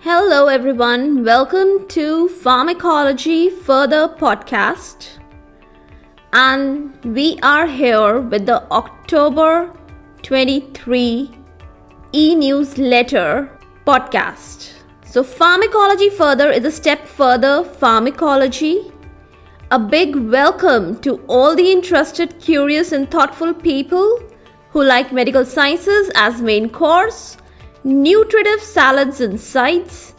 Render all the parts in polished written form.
Hello everyone, welcome to Pharmacology Further podcast, and we are here with the October 23 e-newsletter podcast. So Pharmacology Further is a step further pharmacology. A big welcome to all the interested, curious and thoughtful people who like medical sciences as main course, nutritive salads and sides,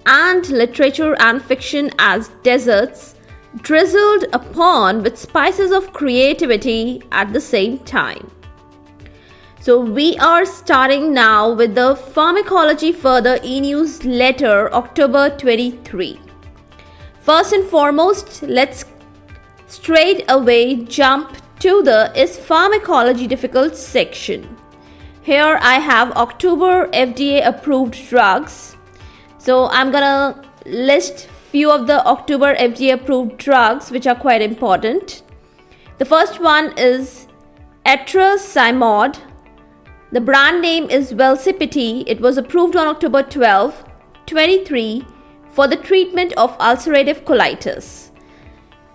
and literature and fiction as desserts, drizzled upon with spices of creativity at the same time. So we are starting now with the Pharmacology Further e-newsletter October 23. First and foremost, let's straight away jump to the Is Pharmacology Difficult section. Here I have October FDA approved drugs. So I'm gonna list few of the October FDA approved drugs which are quite important. The first one is etrasimod. The brand name is Velsipity. It was approved on October 12, 23 for the treatment of ulcerative colitis.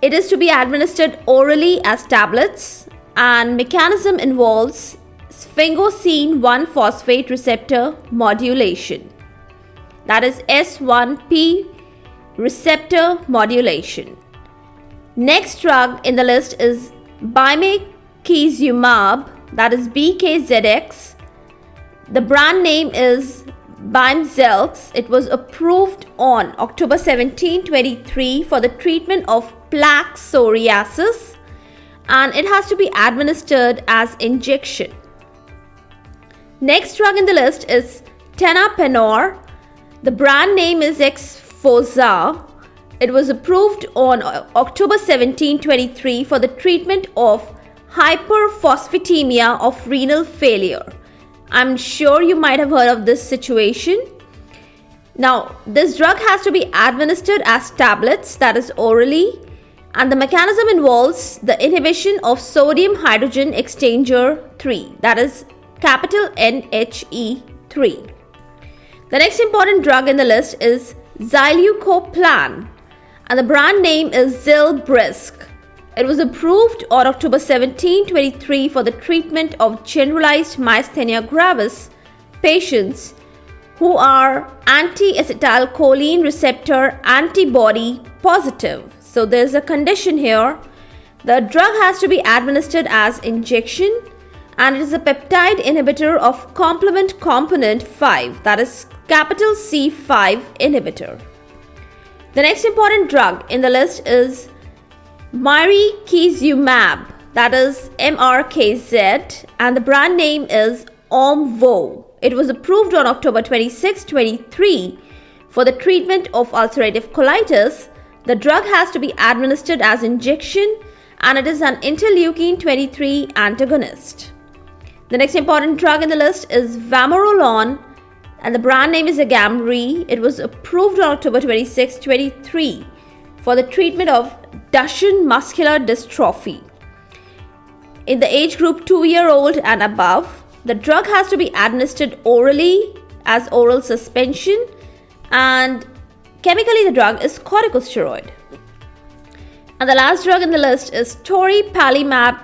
It is to be administered orally as tablets, and mechanism involves sphingosine 1-phosphate receptor modulation. That is S1P receptor modulation. Next drug in the list is bimekizumab, that is BKZX. The brand name is Bimzelx. It was approved on October 17, 23 for the treatment of plaque psoriasis, and it has to be administered as injection. Next drug in the list is tenapanor. The brand name is Xphozah. It was approved on October 17, 23 for the treatment of hyperphosphatemia of renal failure. I'm sure you might have heard of this situation. Now, this drug has to be administered as tablets, that is orally, and the mechanism involves the inhibition of sodium hydrogen exchanger 3, that is capital NHE3. The next important drug in the list is zilucoplan, and the brand name is Zilbrysq. It was approved on October 17, 23 for the treatment of generalized myasthenia gravis patients who are anti-acetylcholine receptor antibody positive. So there's a condition here. The drug has to be administered as injection, and it is a peptide inhibitor of complement component 5, that is capital C5 inhibitor. The next important drug in the list is mirikizumab, that is MRKZ, and the brand name is Omvo. It was approved on October 26, 23 for the treatment of ulcerative colitis. The drug has to be administered as injection, and it is an interleukin 23 antagonist. The next important drug in the list is vamorolone, and the brand name is Agamree. It was approved on October 26, 23 for the treatment of Duchenne muscular dystrophy. In the age group 2-year-old and above, the drug has to be administered orally as oral suspension, and chemically the drug is corticosteroid. And the last drug in the list is toripalimab.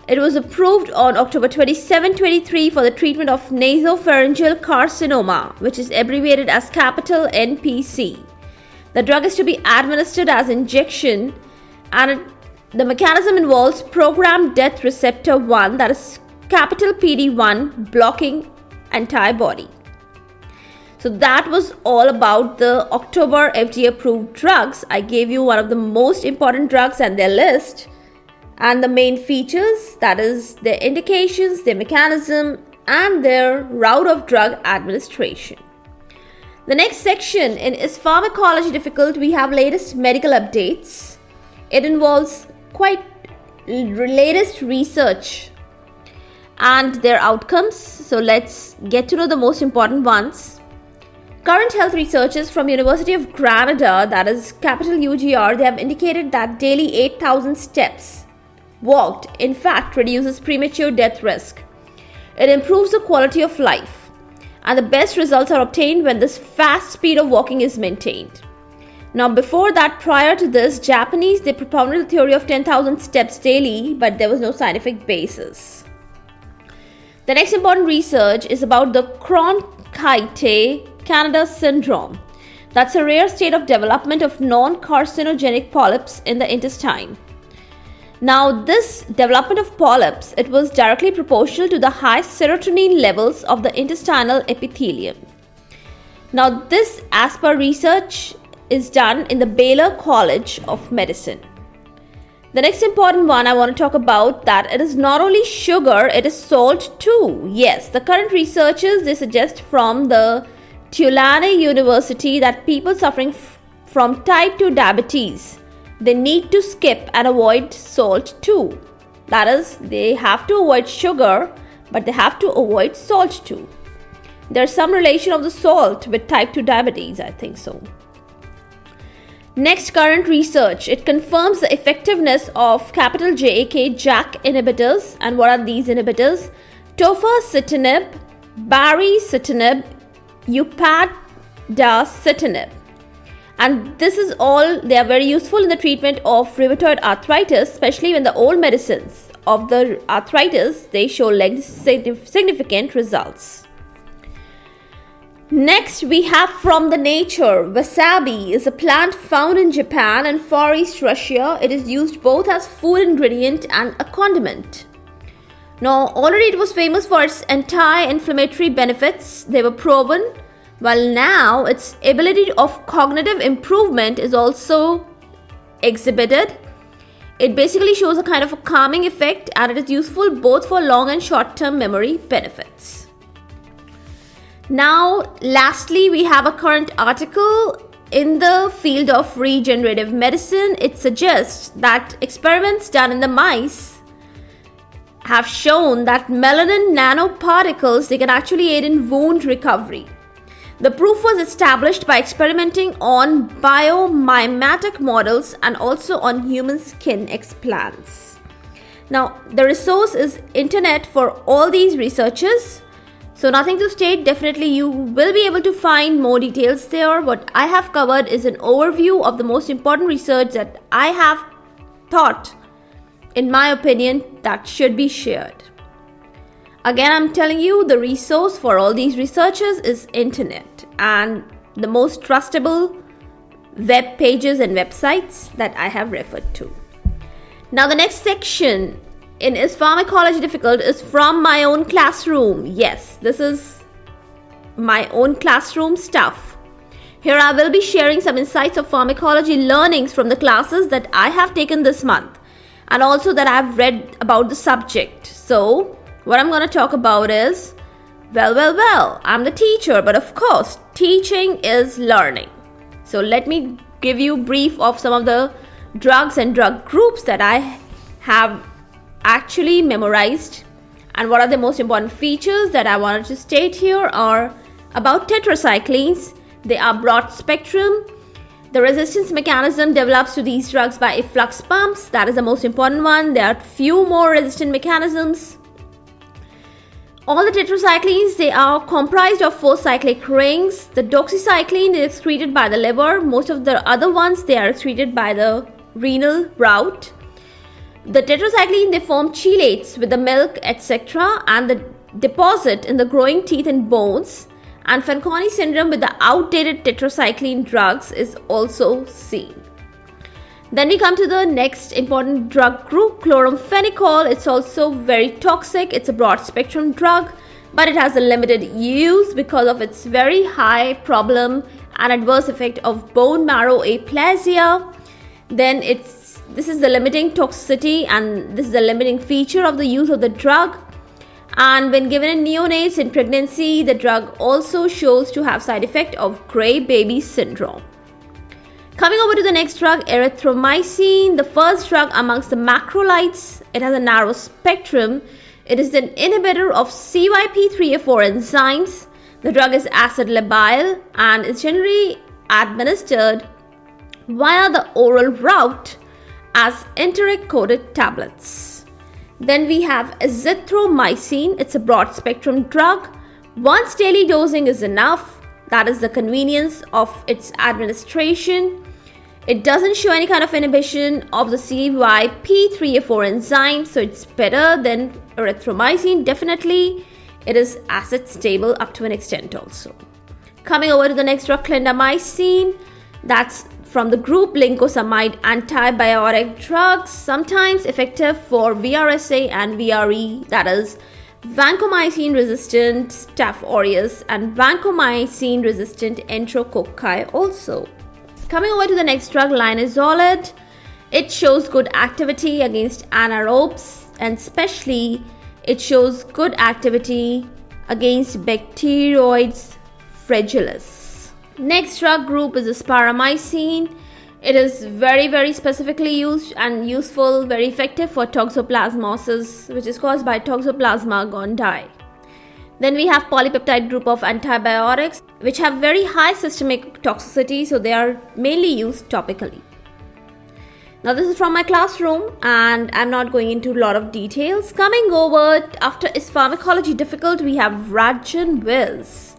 It was approved on October 27, 23 for the treatment of nasopharyngeal carcinoma, which is abbreviated as capital NPC. The drug is to be administered as injection, and the mechanism involves programmed death receptor 1, that is capital PD1 blocking antibody. So that was all about the October FDA approved drugs. I gave you one of the most important drugs and their list and the main features, that is their indications, their mechanism, and their route of drug administration. The next section in Is Pharmacology Difficult, we have latest medical updates. It involves quite latest research and their outcomes. So let's get to know the most important ones. Current health researchers from University of Granada, that is capital UGR, they have indicated that daily 8,000 steps walked in fact reduces premature death risk. It improves the quality of life. and the best results are obtained when this fast speed of walking is maintained. Now before that, prior to this, Japanese, they propounded the theory of 10,000 steps daily, but there was no scientific basis. The next important research is about the Cronkite-Canada syndrome. That's a rare state of development of non-carcinogenic polyps in the intestine. Now this development of polyps, it was directly proportional to the high serotonin levels of the intestinal epithelium. Now this, as per research, is done in the Baylor College of Medicine. The next important one I want to talk about, that it is not only sugar, it is salt too. Yes, the current researchers, they suggest from the Tulane University that people suffering from type 2 diabetes, they need to skip and avoid salt too. That is, they have to avoid sugar, but they have to avoid salt too. There's some relation of the salt with type 2 diabetes, I think so. Next current research, it confirms the effectiveness of capital JAK inhibitors. And what are these inhibitors? Tofacitinib, baricitinib, upadacitinib. And this is all, they are very useful in the treatment of rheumatoid arthritis, especially when the old medicines of the arthritis, they show significant results. Next, we have from the nature. Wasabi is a plant found in Japan and Far East Russia. It is used both as food ingredient and a condiment. Now, already it was famous for its anti-inflammatory benefits. They were proven. While now, its ability of cognitive improvement is also exhibited. It basically shows a kind of a calming effect, and it is useful both for long and short-term memory benefits. Now, lastly, we have a current article in the field of regenerative medicine. It suggests that experiments done in the mice have shown that melanin nanoparticles, they can actually aid in wound recovery. The proof was established by experimenting on biomimetic models and also on human skin explants. Now, the resource is internet for all these researchers. So nothing to state, definitely you will be able to find more details there. What I have covered is an overview of the most important research that I have thought, in my opinion, that should be shared. Again, I'm telling you, the resource for all these researchers is internet and the most trustable web pages and websites that I have referred to. Now the next section in Is Pharmacology Difficult is from my own classroom. Yes, this is my own classroom stuff. Here I will be sharing some insights of pharmacology learnings from the classes that I have taken this month and also that I have read about the subject. So, what I'm going to talk about is, well, I'm the teacher, but of course, teaching is learning. So, let me give you a brief of some of the drugs and drug groups that I have actually memorized, and what are the most important features that I wanted to state here are about tetracyclines. They are broad spectrum. The resistance mechanism develops to these drugs by efflux pumps. That is the most important one. There are few more resistant mechanisms. All the tetracyclines, they are comprised of 4 cyclic rings. The doxycycline is excreted by the liver. Most of the other ones, they are excreted by the renal route. The tetracycline, they form chelates with the milk, etc. and the deposit in the growing teeth and bones. And Fanconi syndrome with the outdated tetracycline drugs is also seen. Then we come to the next important drug group, chloramphenicol. It's also very toxic. It's a broad spectrum drug, but it has a limited use because of its very high problem and adverse effect of bone marrow aplasia. Then this is the limiting toxicity, and this is the limiting feature of the use of the drug. And when given in neonates in pregnancy, the drug also shows to have side effect of gray baby syndrome. Coming over to the next drug, erythromycin, the first drug amongst the macrolides. It has a narrow spectrum. It is an inhibitor of CYP3A4 enzymes. The drug is acid labile and is generally administered via the oral route as enteric coated tablets. Then we have azithromycin. It's a broad spectrum drug Once daily dosing is enough. That is the convenience of its administration. It doesn't show any kind of inhibition of the CYP3A4 enzyme, so it's better than erythromycin, definitely. It is acid stable up to an extent also. Coming over to the next drug, clindamycin. That's from the group lincosamide antibiotic drugs, sometimes effective for VRSA and VRE, that is vancomycin resistant Staph aureus and vancomycin resistant enterococci also. Coming over to the next drug, linezolid. It shows good activity against anaerobes, and especially it shows good activity against Bacteroides fragilis. Next drug group is sparomycin. It is very specifically used and useful, very effective for toxoplasmosis, which is caused by Toxoplasma gondii. Then we have polypeptide group of antibiotics, which have very high systemic toxicity, so they are mainly used topically. Now this is from my classroom and I'm not going into a lot of details. Coming over after ispharmacologydifficult, we have Radgin Wiz.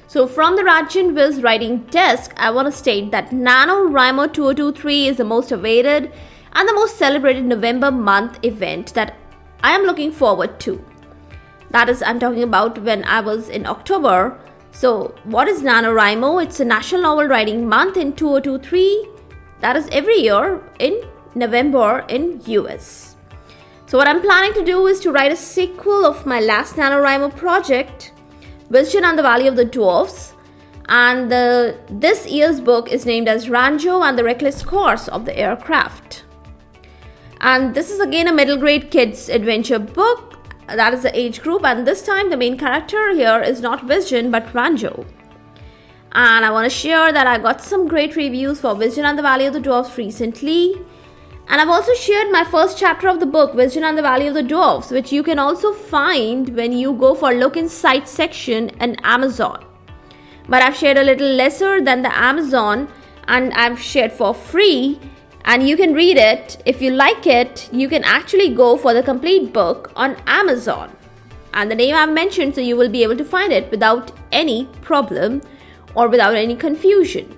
So from the Radgin Wiz writing desk, I want to state that NaNoWriMo 2023 is the most awaited and the most celebrated November month event that I am looking forward to. That is, I'm talking about when I was in October. So what is NaNoWriMo? It's a National Novel Writing Month in 2023. That is every year in November in US. So what I'm planning to do is to write a sequel of my last NaNoWriMo project, Vijay and the Valley of the Dwarfs, and this year's book is named as Ranjo and the Reckless Course of the Aircraft. And this is again a middle grade kids adventure book. That is the age group, and this time the main character here is not Vijay but Ranjo. And I want to share that I got some great reviews for Vijay and the Valley of the Dwarfs recently. And I've also shared my first chapter of the book, Vijay and the Valley of the Dwarfs, which you can also find when you go for look inside section in Amazon. But I've shared a little lesser than the Amazon, and I've shared for free, and you can read it. If you like it, you can actually go for the complete book on Amazon. And the name I've mentioned, so you will be able to find it without any problem or without any confusion.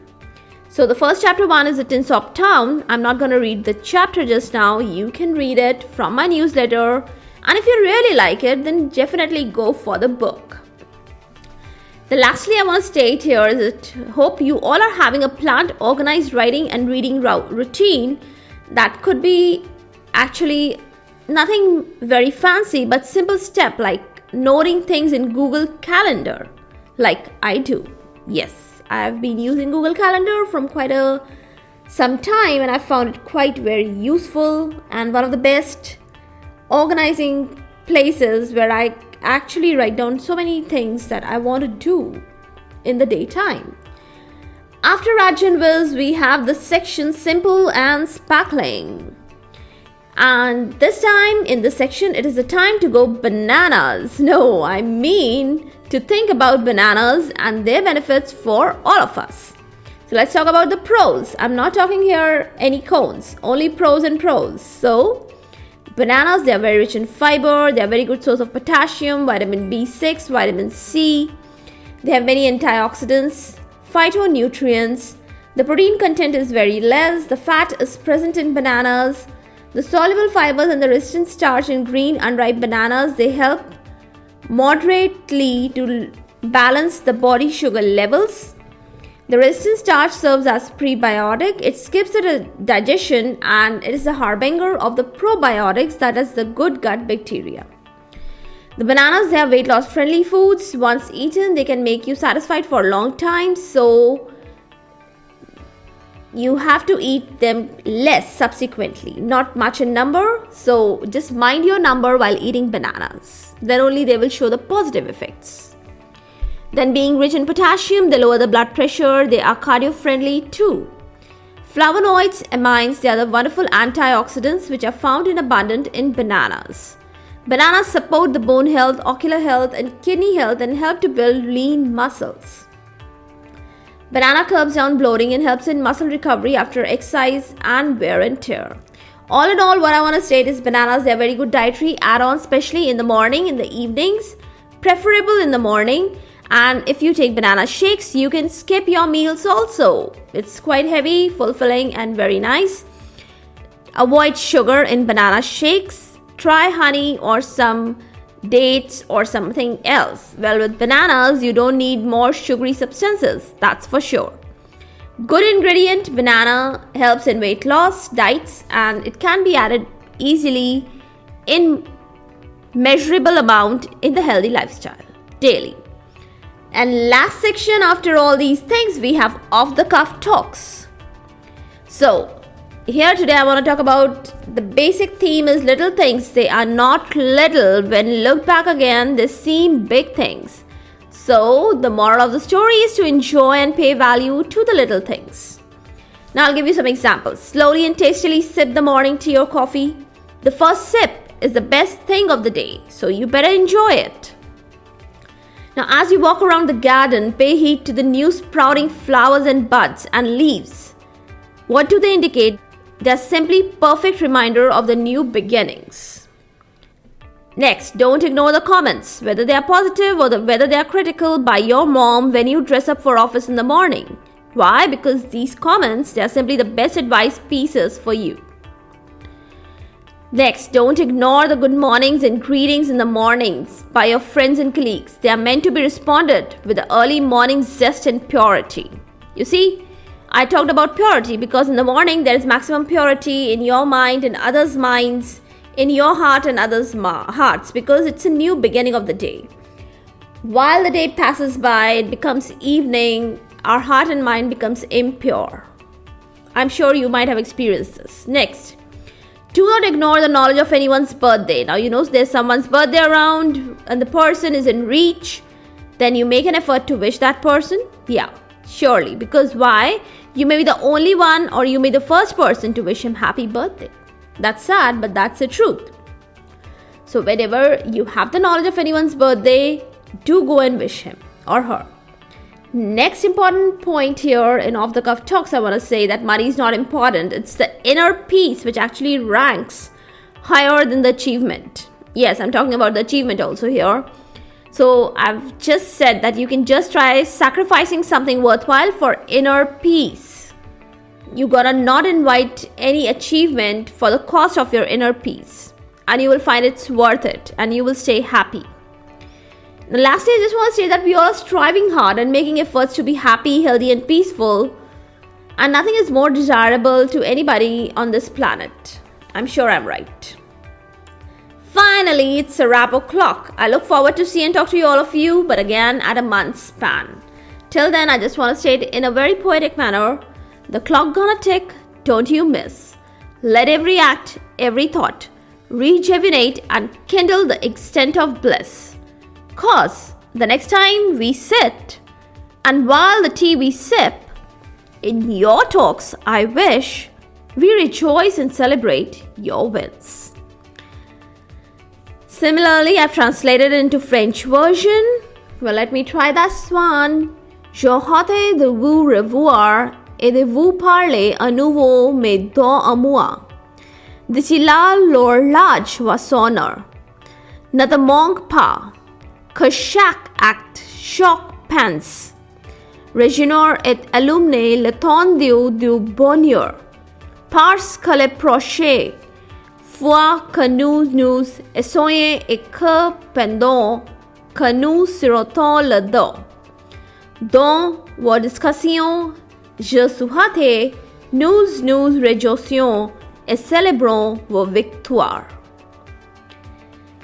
So the first chapter 1 is the Tinsop Town. I'm not going to read the chapter just now. You can read it from my newsletter. And if you really like it, then definitely go for the book. Then lastly, I want to state here is that hope you all are having a planned, organized writing and reading routine that could be actually nothing very fancy, but simple step like noting things in Google Calendar, like I do. Yes. I've been using Google Calendar from some time, and I found it quite very useful and one of the best organizing places where I actually write down so many things that I want to do in the daytime. After Radgin Wiz, we have the section Simple and Sparkling. And this time in this section, it is the time to go bananas. No, I mean to think about bananas and their benefits for all of us. So let's talk about the pros. I'm not talking here any cons, only pros and pros. So bananas, they are very rich in fiber. They are a very good source of potassium, vitamin B6, vitamin C. They have many antioxidants, phytonutrients. The protein content is very less. The fat is present in bananas. The soluble fibers and the resistant starch in green unripe bananas, they help moderately to balance the body sugar levels. The resistant starch serves as prebiotic. It skips the digestion and it is the harbinger of the probiotics, that is the good gut bacteria. The bananas, they are weight loss friendly foods. Once eaten, they can make you satisfied for a long time. So you have to eat them less subsequently, not much in number. So just mind your number while eating bananas. Then only they will show the positive effects. Then being rich in potassium, they lower the blood pressure. They are cardio friendly too. Flavonoids, amines, they are the wonderful antioxidants which are found in abundance in bananas. Bananas support the bone health, ocular health and kidney health and help to build lean muscles. Banana curbs down bloating and helps in muscle recovery after exercise and wear and tear. All in all, what I want to state is bananas, they are very good dietary add-on, especially in the morning, in the evenings. preferable in the morning. And if you take banana shakes, you can skip your meals also. It's quite heavy, fulfilling, and very nice. Avoid sugar in banana shakes. Try honey or some dates or something else. Well, with bananas, you don't need more sugary substances, that's for sure. Good ingredient, banana helps in weight loss, diets, and it can be added easily in measurable amount in the healthy lifestyle daily. And last section after all these things, we have off the cuff talks. So here today I want to talk about the basic theme is little things. They are not little. When looked back again, they seem big things. So the moral of the story is to enjoy and pay value to the little things. Now I'll give you some examples. Slowly and tastily sip the morning tea or coffee. The first sip is the best thing of the day, so you better enjoy it. Now as you walk around the garden, pay heed to the new sprouting flowers and buds and leaves. What do they indicate? They're simply perfect reminder of the new beginnings. Next, don't ignore the comments, whether they are positive or whether they are critical, by your mom when you dress up for office in the morning. Why? Because these comments, they are simply the best advice pieces for you. Next, don't ignore the good mornings and greetings in the mornings by your friends and colleagues. They are meant to be responded with the early morning zest and purity. You see, I talked about purity because in the morning there is maximum purity in your mind and others' minds, in your heart and others' hearts, because it's a new beginning of the day. While the day passes by, it becomes evening, our heart and mind becomes impure. I'm sure you might have experienced this. Next, do not ignore the knowledge of anyone's birthday. Now, there's someone's birthday around and the person is in reach. Then you make an effort to wish that person. Yeah, surely. Because why? You may be the only one or you may be the first person to wish him happy birthday. That's sad, but that's the truth. So whenever you have the knowledge of anyone's birthday, do go and wish him or her. Next important point here in Off the Cuff Talks, I want to say that money is not important. It's the inner peace which actually ranks higher than the achievement. Yes, I'm talking about the achievement also here. So I've just said that you can just try sacrificing something worthwhile for inner peace. You gotta not invite any achievement for the cost of your inner peace. And you will find it's worth it and you will stay happy. Lastly, I just want to say that we all are striving hard and making efforts to be happy, healthy and peaceful. And nothing is more desirable to anybody on this planet. I'm sure I'm right. Finally, it's a wrap o'clock. I look forward to see and talk to all of you, but again at a month's span. Till then, I just want to state in a very poetic manner, the clock gonna tick, don't you miss. Let every act, every thought, rejuvenate and kindle the extent of bliss. Cause the next time we sit, and while the tea we sip, in your talks I wish we rejoice and celebrate your wins. Similarly, I've translated it into French version. Well, let me try this one. J'ai hâte de vous revoir et de vous parler à nouveau, mais dans un mois. D'ici là, l'horloge va sonner. Ne te manque pas que chaque acte, chaque pense, régénère et illumine l'étendue du bonheur. Parce que le prochain fois que nous nous essayons et que pendant que nous serons le dos. Dans vos discussions, je souhaite nous réjouissons et célébrons vos victoires.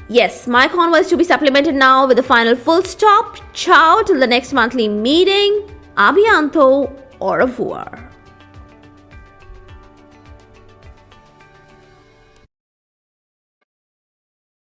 Yes, my convo is to be supplemented now with the final full stop. Ciao till the next monthly meeting. A bientôt. Au revoir.